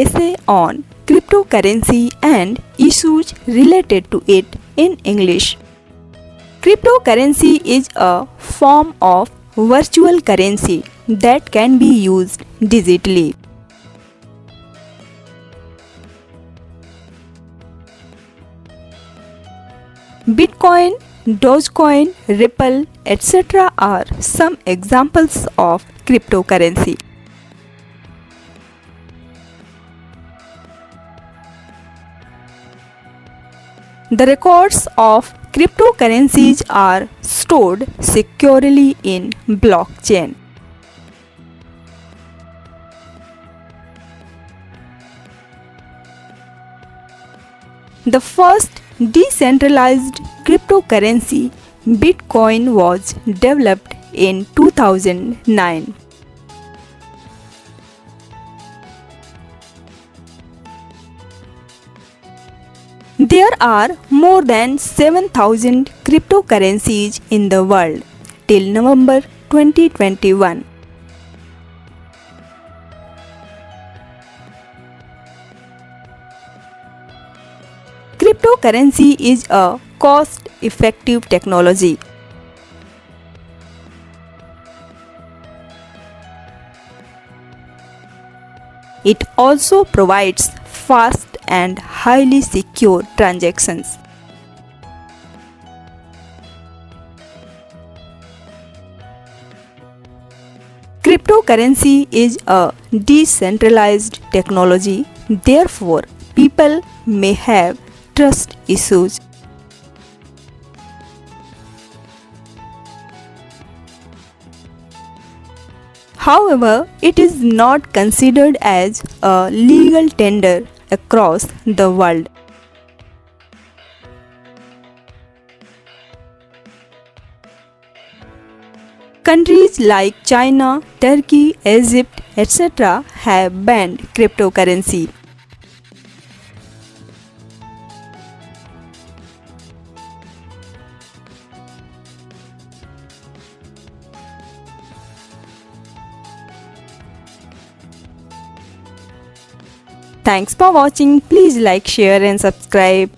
essay on cryptocurrency and issues related to it in English. Cryptocurrency is a form of virtual currency that can be used digitally. Bitcoin, Dogecoin, Ripple, etc. are some examples of cryptocurrency. The records of cryptocurrencies are stored securely in blockchain. The first decentralized cryptocurrency, Bitcoin, was developed in 2009. There are more than 7,000 cryptocurrencies in the world till November 2021. Cryptocurrency is a cost-effective technology. It also provides fast and highly secure transactions. Cryptocurrency is a decentralized technology, therefore, people may have trust issues. However, it is not considered as a legal tender across the world. Countries like China, Turkey, Egypt, etc. have banned cryptocurrency. Thanks for watching. Please like, share and subscribe.